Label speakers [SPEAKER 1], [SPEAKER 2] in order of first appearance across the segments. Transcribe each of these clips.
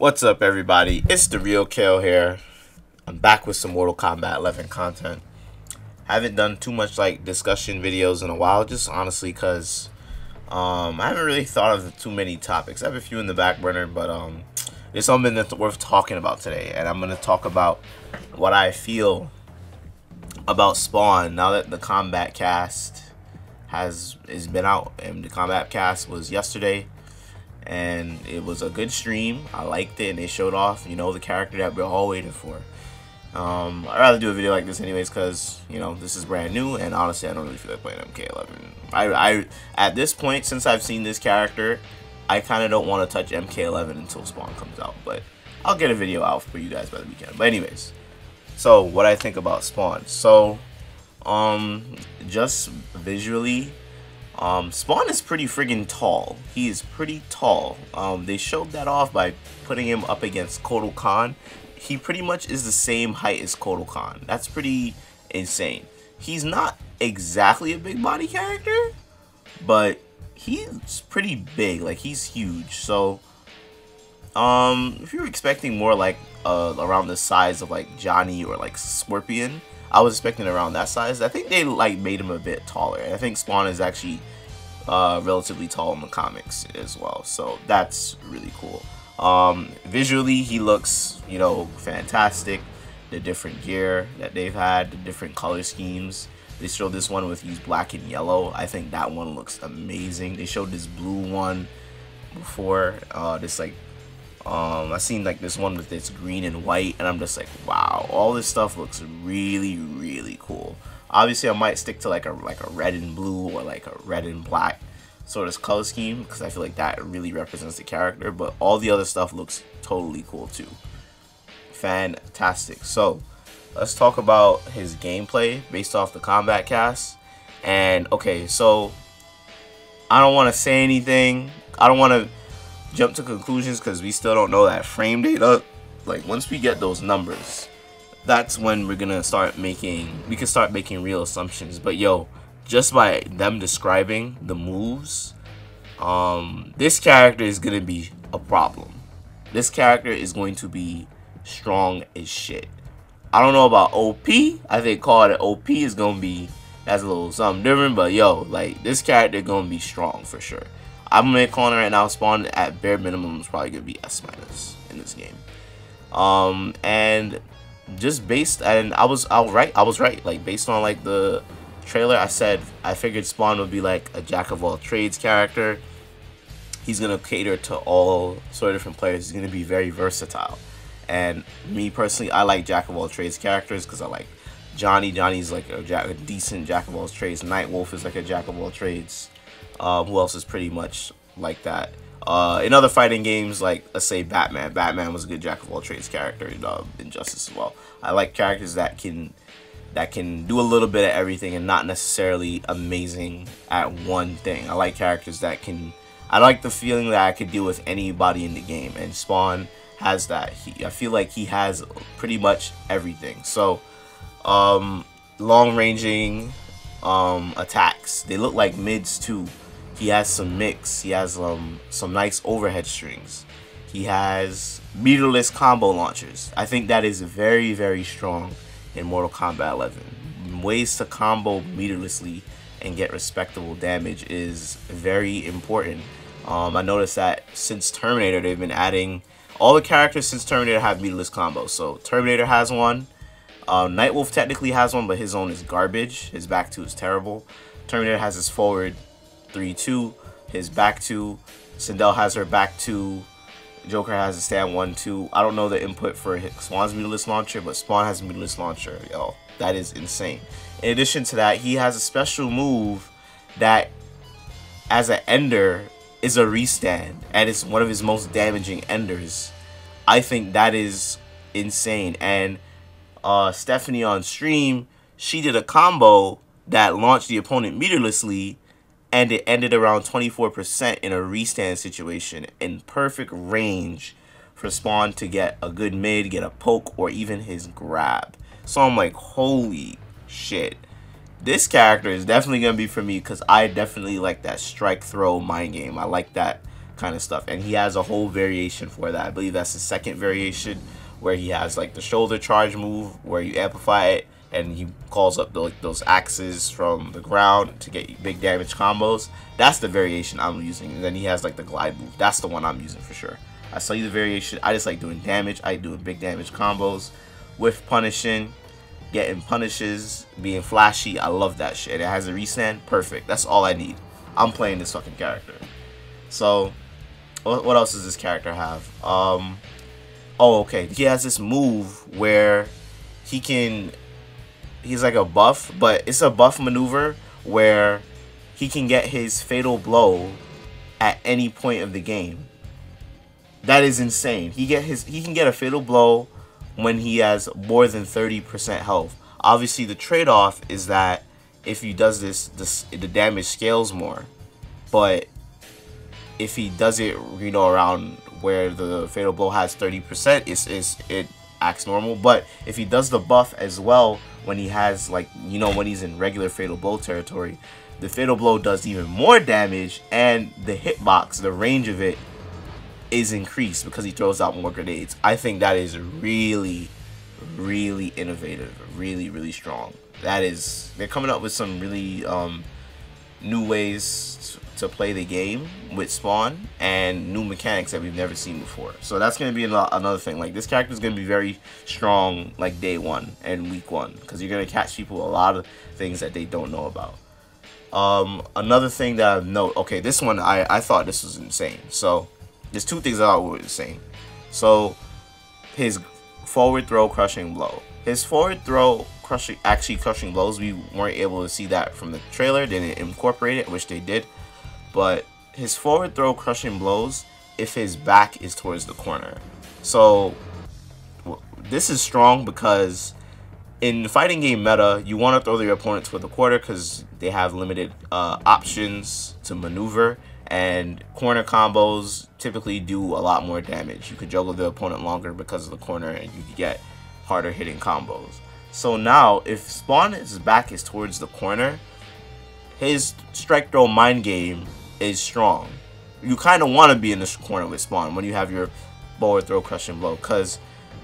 [SPEAKER 1] What's up, everybody? It's theRealKaaayle here. I'm back with some Mortal Kombat 11 content. Haven't done too much like discussion videos in a while, just honestly because I haven't really thought of too many topics. I have a few in the back burner, but there's something that's worth talking about today, and I'm gonna talk about what I feel about Spawn now that the Kombat Kast has been out, and the Kombat Kast was yesterday. And it was a good stream. I liked it, and they showed off, the character that we're all waiting for. I'd rather do a video like this anyways, because, this is brand new, and honestly, I don't really feel like playing MK11. I at this point, since I've seen this character, I kind of don't want to touch MK11 until Spawn comes out, but I'll get a video out for you guys by the weekend. But anyways, so what I think about Spawn. So, just visually, Spawn is pretty friggin' tall. He is pretty tall. They showed that off by putting him up against Kotal Khan. He pretty much is the same height as Kotal Khan. That's pretty insane. He's not exactly a big body character, but he's pretty big. Like, he's huge. So, if you're expecting more like around the size of like Johnny or like Scorpion, I was expecting around that size. I think they like made him a bit taller. I think Spawn is actually relatively tall in the comics as well, so that's really cool. Visually, he looks, fantastic. The different gear that they've had, the different color schemes. They showed this one with used black and yellow. I think that one looks amazing. They showed this blue one before. I seen like this one with this green and white, and I'm just like, wow, all this stuff looks really, really cool. Obviously, I might stick to like a red and blue or like a red and black sort of color scheme, because I feel like that really represents the character, but all the other stuff looks totally cool too. Fantastic. So let's talk about his gameplay based off the Kombat Kast. And okay, so I don't want to say anything. I don't want to jump to conclusions because we still don't know that frame data. Like, once we get those numbers, that's when we can start making real assumptions. But yo, just by them describing the moves, this character is gonna be a problem. This character is going to be strong as shit. I don't know about OP. I think calling it OP is gonna be, that's a little something different, but yo, like, this character gonna be strong for sure. I'm gonna call it right now. Spawn at bare minimum is probably gonna be S- in this game. And just based, and I was right. Like, based on like the trailer, I figured Spawn would be like a jack of all trades character. He's gonna cater to all sort of different players. He's gonna be very versatile. And me personally, I like jack of all trades characters because I like Johnny. Johnny's like a decent jack of all trades. Nightwolf is like a jack of all trades. Who else is pretty much like that? In other fighting games, like, let's say Batman. Batman was a good jack of all trades character in Injustice as well. I like characters that can do a little bit of everything and not necessarily amazing at one thing. I like characters that can. I like the feeling that I could deal with anybody in the game, and Spawn has that. I feel like he has pretty much everything. So, long-ranging attacks. They look like mids too. He has some mix. He has some nice overhead strings. He has meterless combo launchers. I think that is very, very strong in Mortal Kombat 11. Ways to combo meterlessly and get respectable damage is very important. I noticed that since Terminator, they've been adding, all the characters since Terminator have meterless combos. So Terminator has one. Nightwolf technically has one, but his own is garbage. His back two is terrible. Terminator has his forward 3-2, his back 2. Sindel has her back 2. Joker has a stand 1-2. I don't know the input for Spawn's meterless launcher, but Spawn has a meterless launcher. Yo, that is insane. In addition to that, he has a special move that, as an ender, is a restand, and it's one of his most damaging enders. I think that is insane. And Stephanie on stream, she did a combo that launched the opponent meterlessly, and it ended around 24% in a restand situation, in perfect range for Spawn to get a good mid, get a poke, or even his grab. So I'm like, holy shit. This character is definitely going to be for me, because I definitely like that strike throw mind game. I like that kind of stuff. And he has a whole variation for that. I believe that's the second variation, where he has like the shoulder charge move where you amplify it and he calls up those axes from the ground to get big damage combos. That's the variation I'm using. And then he has like the glide move. That's the one I'm using for sure. I saw you the variation. I just like doing damage. I like doing big damage combos with punishing, getting punishes, being flashy. I love that shit. It has a restand. Perfect. That's all I need. I'm playing this fucking character. So what else does this character have? Oh, okay. He has this move where he's like a buff, but it's a buff maneuver where he can get his fatal blow at any point of the game. That is insane. He can get a fatal blow when he has more than 30% health. Obviously, the trade-off is that if he does this, the damage scales more. But if he does it, you know, around where the fatal blow has 30%, it acts normal. But if he does the buff as well, when he has, like, you know, when he's in regular fatal blow territory, the fatal blow does even more damage, and the hitbox, the range of it, is increased because he throws out more grenades. I think that is really, really innovative, really strong. They're coming up with some really new ways to play the game with Spawn and new mechanics that we've never seen before. So that's going to be another thing. Like, this character is going to be very strong like day one and week one, because you're going to catch people a lot of things that they don't know about. Another thing that I note, okay, this one I thought this was insane. So there's two things I thought were insane. So his forward throw crushing blow. His forward throw crushing blows, we weren't able to see that from the trailer. They didn't incorporate it, which they did. But his forward throw crushing blows if his back is towards the corner. So this is strong because in the fighting game meta, you want to throw your opponent toward the quarter because they have limited options to maneuver, and corner combos typically do a lot more damage. You could juggle the opponent longer because of the corner, and you can get harder hitting combos. So now, if Spawn's back is towards the corner, his strike throw mind game is strong. You kind of want to be in the corner with Spawn when you have your forward throw crushing blow, because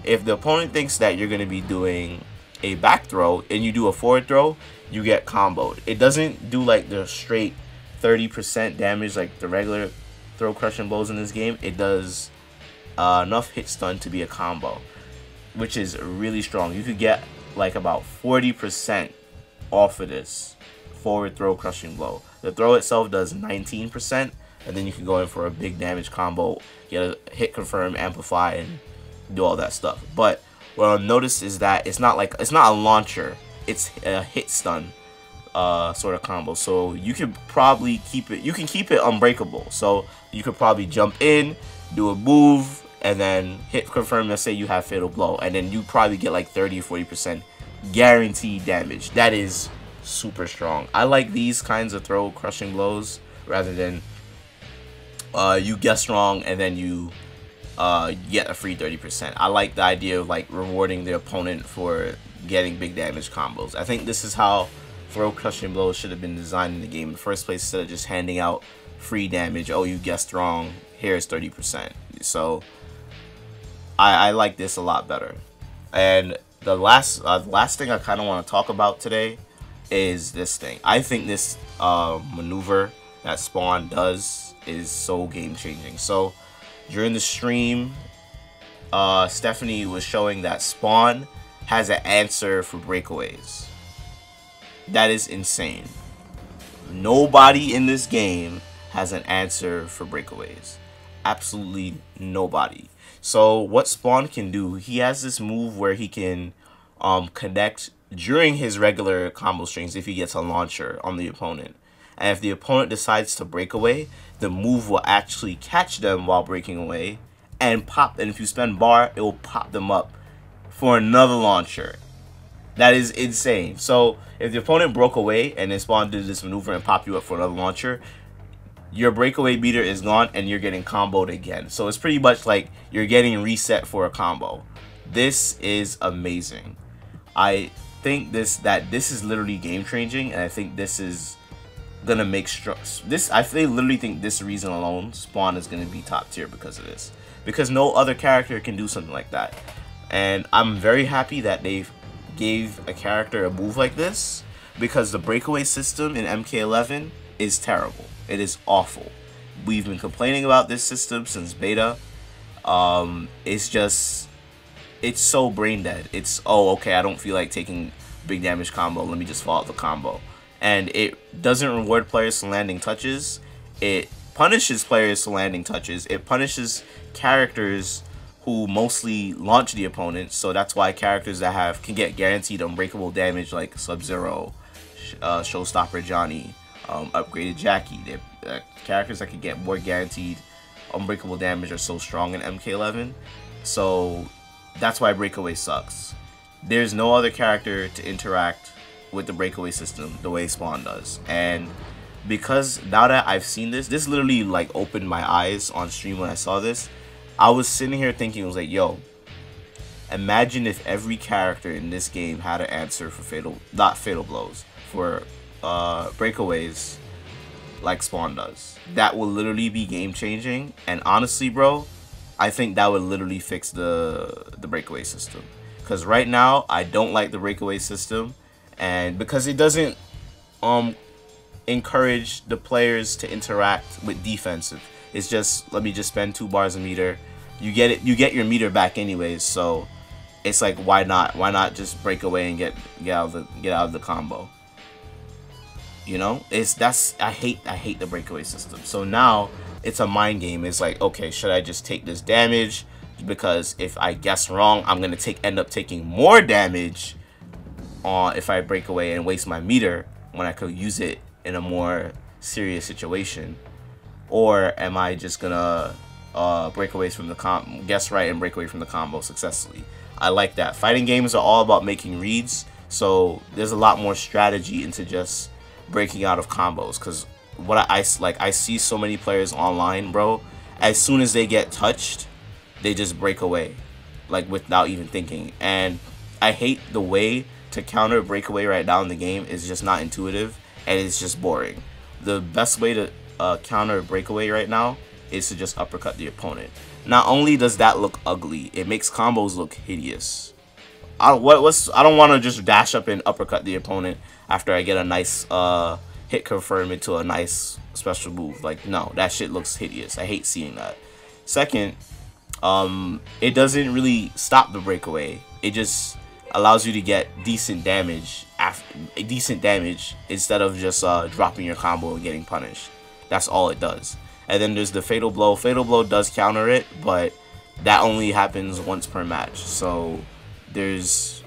[SPEAKER 1] if the opponent thinks that you're going to be doing a back throw and you do a forward throw, you get comboed. It doesn't do like the straight 30% damage like the regular throw crushing blows in this game. It does enough hit stun to be a combo, which is really strong. You could get like about 40% off of this forward throw crushing blow. The throw itself does 19%, and then you can go in for a big damage combo, get a hit confirm, amplify, and do all that stuff. But what I'll notice is that it's not a launcher, it's a hit stun sort of combo. So you can probably keep it unbreakable. So you could probably jump in, do a move, and then hit confirm. Let's say you have fatal blow, and then you probably get like 30 or 40% guaranteed damage. That is super strong. I like these kinds of throw crushing blows rather than you guess wrong and then you get a free 30%. I like the idea of like rewarding the opponent for getting big damage combos. I think this is how throw crushing blows should have been designed in the game in the first place, instead of just handing out free damage. Oh, you guessed wrong, here's 30%. So I like this a lot better. And the last thing I kind of want to talk about today is this thing. I think this maneuver that Spawn does is so game changing. So during the stream, Stephanie was showing that Spawn has an answer for breakaways. That is insane. Nobody in this game has an answer for breakaways. Absolutely nobody. So what Spawn can do, he has this move where he can connect during his regular combo strings if he gets a launcher on the opponent. And if the opponent decides to break away, the move will actually catch them while breaking away and pop. And if you spend bar, it will pop them up for another launcher. That is insane. So if the opponent broke away and then Spawn did this maneuver and pop you up for another launcher, your breakaway meter is gone and you're getting comboed again. So it's pretty much like you're getting reset for a combo. This is amazing. I think this is literally game changing, and I think this is gonna make this. I literally think this reason alone, Spawn is gonna be top tier because of this. Because no other character can do something like that, and I'm very happy that they gave a character a move like this. Because the breakaway system in MK11 is terrible. It is awful. We've been complaining about this system since beta. It's so brain dead. It's, oh, okay, I don't feel like taking big damage combo. Let me just follow up the combo. And it doesn't reward players for landing touches. It punishes players for landing touches. It punishes characters who mostly launch the opponent. So that's why characters that can get guaranteed unbreakable damage like Sub-Zero, Showstopper Johnny, upgraded Jackie. Characters that can get more guaranteed unbreakable damage are so strong in MK11. So that's why breakaway sucks. There's no other character to interact with the breakaway system the way Spawn does. And because now that I've seen this literally like opened my eyes on stream when I saw this. I was sitting here thinking, I was like, yo, imagine if every character in this game had an answer for not fatal blows, for breakaways like Spawn does. That will literally be game changing. And honestly, bro, I think that would literally fix the breakaway system. Because right now, I don't like the breakaway system, and because it doesn't encourage the players to interact with defensive. It's just, let me just spend 2 bars a meter. You get your meter back anyways. So it's like, why not? Why not just break away and get out of the combo? You know, I hate the breakaway system. So now it's a mind game. It's like, okay, should I just take this damage? Because if I guess wrong, I'm gonna end up taking more damage if I break away and waste my meter when I could use it in a more serious situation. Or am I just gonna break away from the guess right and break away from the combo successfully? I like that. Fighting games are all about making reads, so there's a lot more strategy into just breaking out of combos. Because what I see so many players online, bro, as soon as they get touched, they just break away, like without even thinking. And I hate the way to counter breakaway right now in the game. Is just not intuitive, and it's just boring. The best way to counter breakaway right now is to just uppercut the opponent. Not only does that look ugly, it makes combos look hideous. I don't want to just dash up and uppercut the opponent after I get a nice hit confirm into a nice special move. Like, no, that shit looks hideous. I hate seeing that. Second, it doesn't really stop the breakaway. It just allows you to get decent damage instead of just dropping your combo and getting punished. That's all it does. And then there's the fatal blow. Fatal blow does counter it, but that only happens once per match. So there's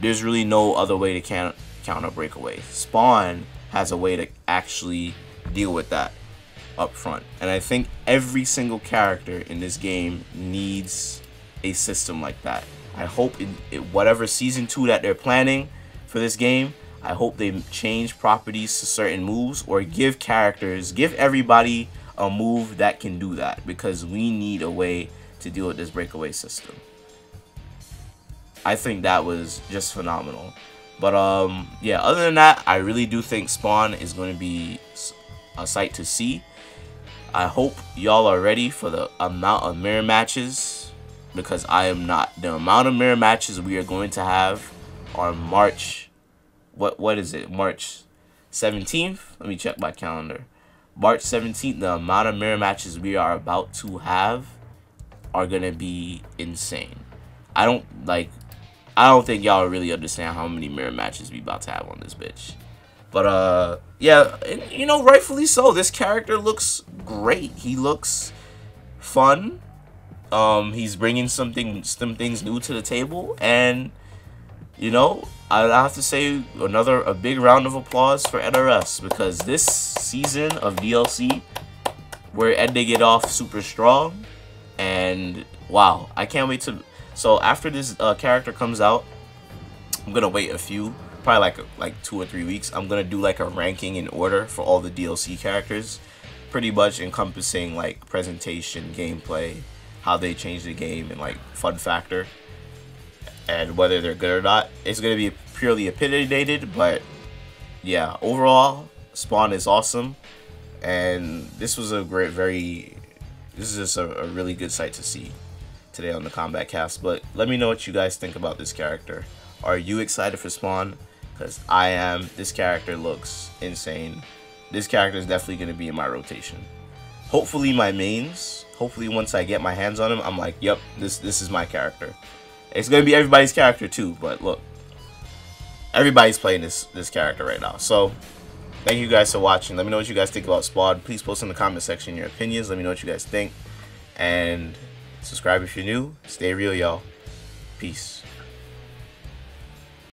[SPEAKER 1] really no other way to counter breakaway. Spawn has a way to actually deal with that up front, and I think every single character in this game needs a system like that. I hope whatever season 2 that they're planning for this game, I hope they change properties to certain moves, or give everybody a move that can do that, because we need a way to deal with this breakaway system. I think that was just phenomenal. But yeah, other than that, I really do think Spawn is going to be a sight to see. I hope y'all are ready for the amount of mirror matches, because I am not. The amount of mirror matches we are going to have on March, what is it, March 17th? Let me check my calendar. March 17th, the amount of mirror matches we are about to have are going to be insane. I don't think y'all really understand how many mirror matches we about to have on this bitch. But yeah, you know, rightfully so. This character looks great. He looks fun. He's bringing some things new to the table, and you know, I have to say a big round of applause for NRS, because this season of DLC, we're ending it off super strong, and wow, I can't wait to. So after this character comes out, I'm gonna wait probably like 2 or 3 weeks. I'm gonna do like a ranking in order for all the DLC characters, pretty much encompassing like presentation, gameplay, how they change the game, and like fun factor, and whether they're good or not. It's gonna be purely opinionated, but yeah, overall, Spawn is awesome, and this was a this is just a really good sight to see today on the Kombat Cast. But let me know what you guys think about this character. Are you excited for Spawn? Because I am. This character looks insane. This character is definitely going to be in my rotation. Hopefully my mains, hopefully once I get my hands on him, I'm like, yep, this is my character. It's going to be everybody's character too, but look, everybody's playing this character right now. So thank you guys for watching. Let me know what you guys think about Spawn. Please post in the comment section your opinions. Let me know what you guys think. And subscribe if you're new. Stay real, y'all. Peace.